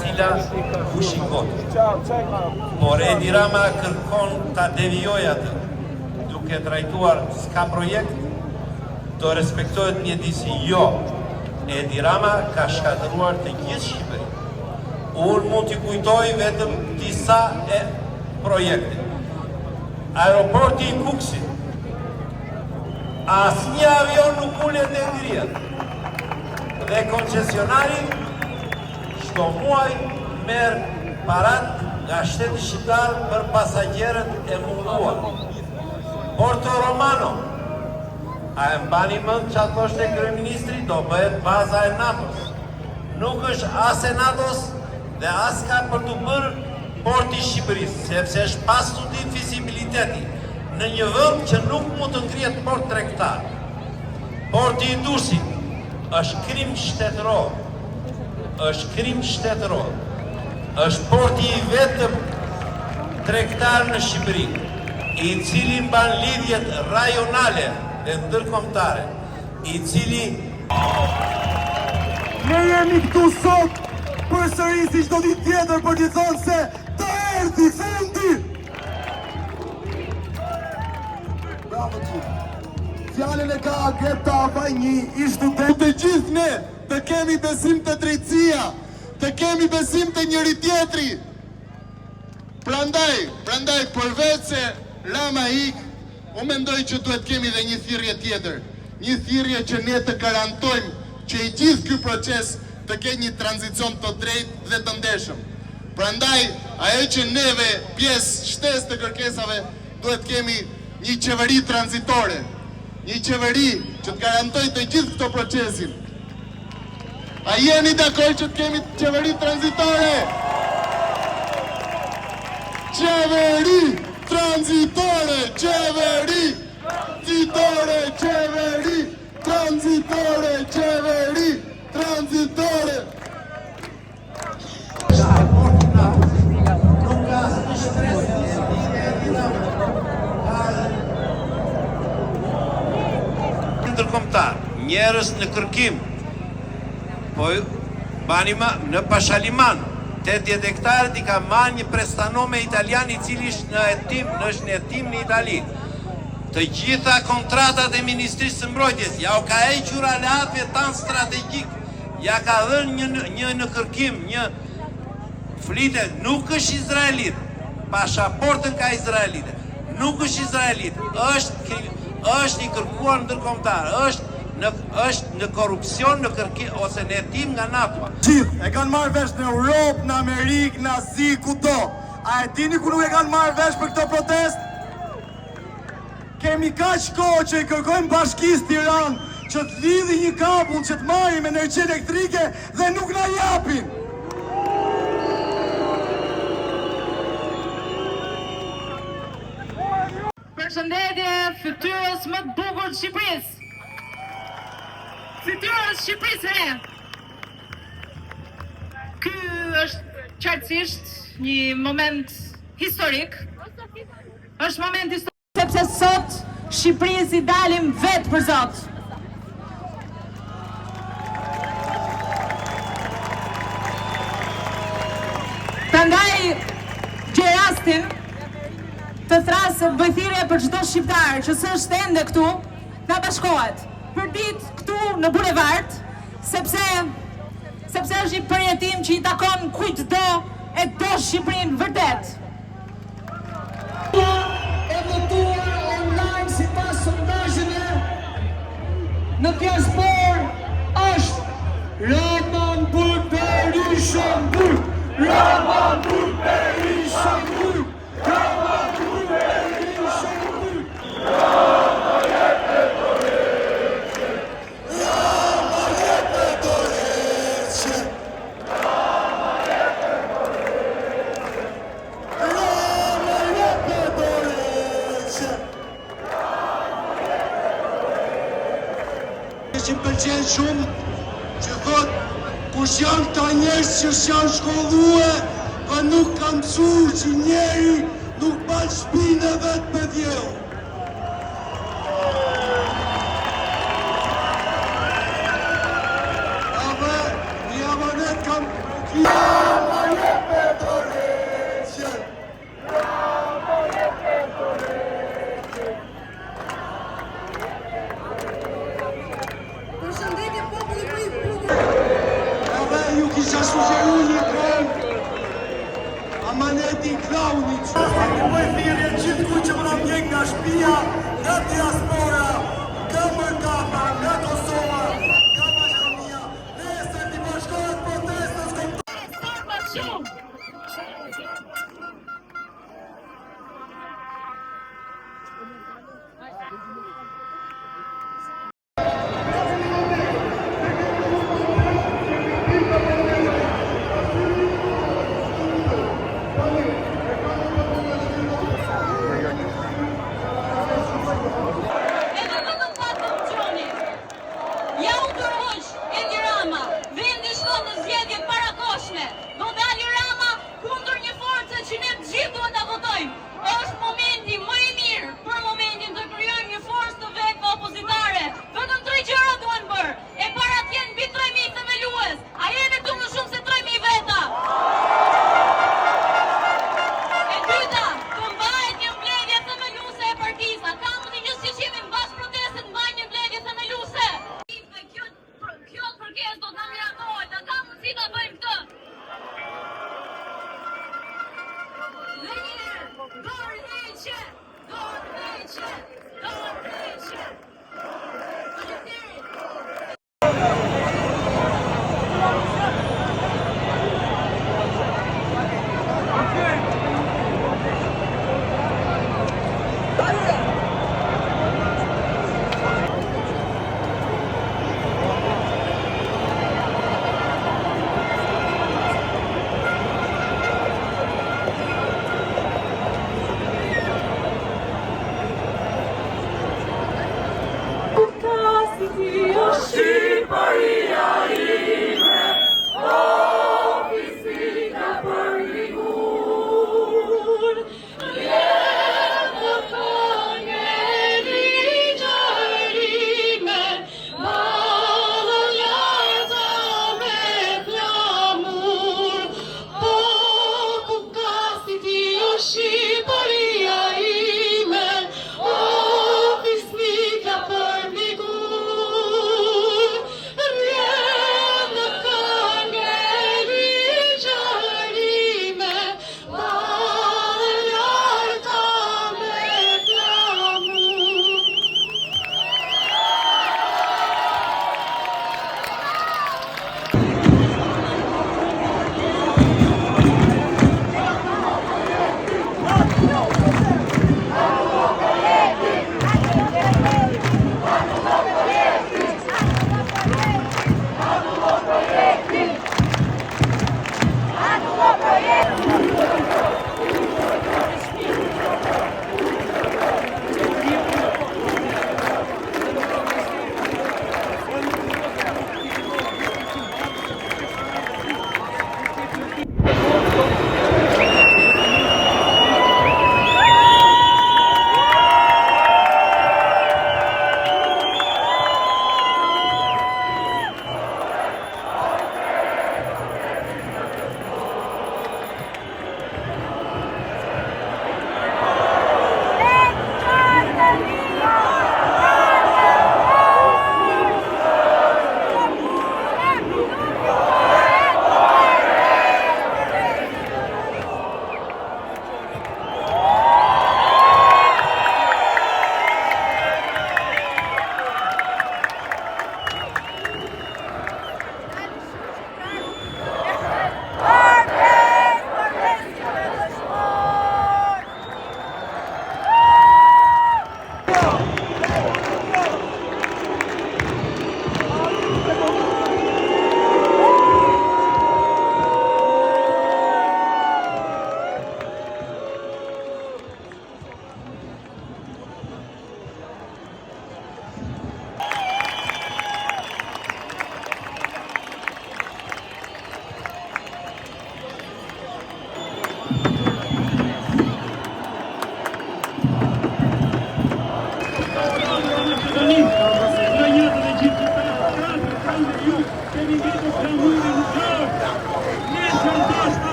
cila u shikot. Por Edi Rama kërkon ta devijojë atë, duke trajtuar s'ka projekt, do respektohet mjedisi. Jo, Edi Rama ka shkatëruar të gjithë Shqipërinë. Unë mund t'i kujtoj vetëm disa projekte. Aeroporti i Kuksit. Asnjë avion nuk ulet në ngrihet. Dhe koncesionari çdo muaj merr parat nga shteti shqiptar për pasagjerët e munduar. Porto Romano. A e mbani mend çfarë thoshte kryeministri, do bëhet baza e NATO-s. Nuk është as e NATO-s dhe as ka për të bërë porti i Shqipërisë, sepse është pa studim fizibiliteti në një vend që nuk mund të ngrihet port tregtar. Porti i Durrësit është krim shtetëror. Është krim shtetëror. Është porti i vetëm tregtar në Shqipëri, i cili mban lidhjet rajonale dhe ndërkombëtare, i cili ne jemi këtu sot përsëri si çdo ditë tjetër për të thënë se të erdhi fundi. Bravo ti. Fjalën e ka Greta Vajni, ish student. Të gjithë ne të kemi besim të drejtësia, të kemi besim të njëri tjetri. Prandaj përveç se Rama ik, unë mendoj që duhet kemi dhe një thirrje tjetër. Një thirrje që ne të garantojmë që i gjithë ky proces të ketë një tranzicion të drejtë dhe të ndeshëm. Prandaj, ajo që neve, pjesë shtesë të kërkesave, duhet kemi një qeveri tranzitore, një qeveri që të garantoj të gjithë këto procesin. A jeni dakord që të kemi qeveri tranzitore? Qeveri tranzitore, qeveri tranzitore, qeveri tranzitore, qeveri tranzitore. Ndërkombëtar, njerëz në kërkim, po bani në Pashaliman, 80 hektarët i ka marrë një prestanome italian i cili është në hetim në Itali. Të gjitha kontratat e Ministrisë së Mbrojtjes, ja u ka hequr aleatëve tanë strategjik, ja ka dhënë një në kërkim, një flite, nuk është izraelit, pashaportën ka izraelite, nuk është izraelit, është i kërkuar ndërkombëtar, është në korupcion, në kërkim, ose në hetim nga NATO. Gjithë e kanë marrë vesh në Europë, në Amerikë, në Azi, kudo. A e dini ku nuk e kanë marrë vesh për këtë protest? Kemi kaq kohë që i kërkojmë Bashkisë Tiranë që të lidhi një kapull që të marrim energji elektrike dhe nuk na japin. Përshëndetje fytyrës më të bukur të Shqipërisë. Fytyrës Shqipërisë re. Ky është qartësisht një moment historik. Është moment historik sepse sot Shqipërisë i dalim vetë për Zot. Prandaj gjej rastin të thrasë bëjthirje për çdo shqiptar që s'është ende këtu, na bashkohet për ditë këtu në bulevard, sepse është një përjetim që i takon kujtdo e do Shqipërinë vërtet. E votuar online sipas sondazheve në diasporë është Raman Berisha Burg, Raman Berisha Burg, Raman Berisha Burg. Rama jepe Dorece, Rama jepe Dorece, Rama jepe Dorece, Rama jepe Dorece, Rama jepe Dorece. Që pëlqen shumë që thot kush janë këta njerëz që janë shkolluar, pa nuk kam mësuar që njeri nuk ban shpinë e vetë me djellë. Ave, një amanet kam... kisha sugjeru një këngë Amaneti Klaunit. Po e thirrje gjithku që më ndjek nga shtëpia, nga diaspora, nga Mërkapa, nga Kosova, nga Maqedonia, nesër t'i bashkohet protestës kombëtare.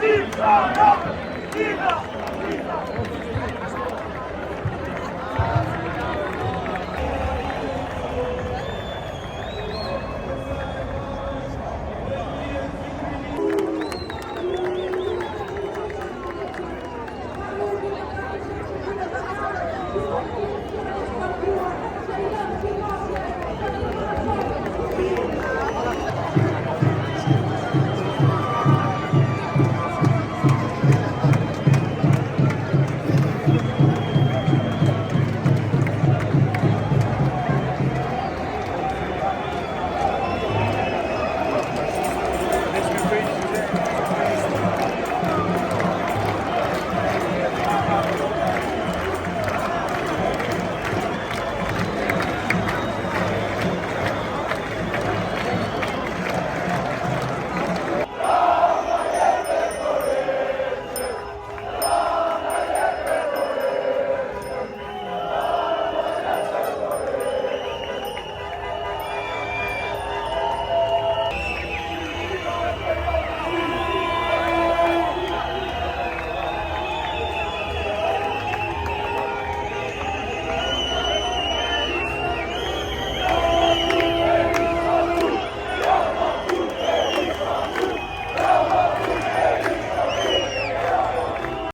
Shqiptarët!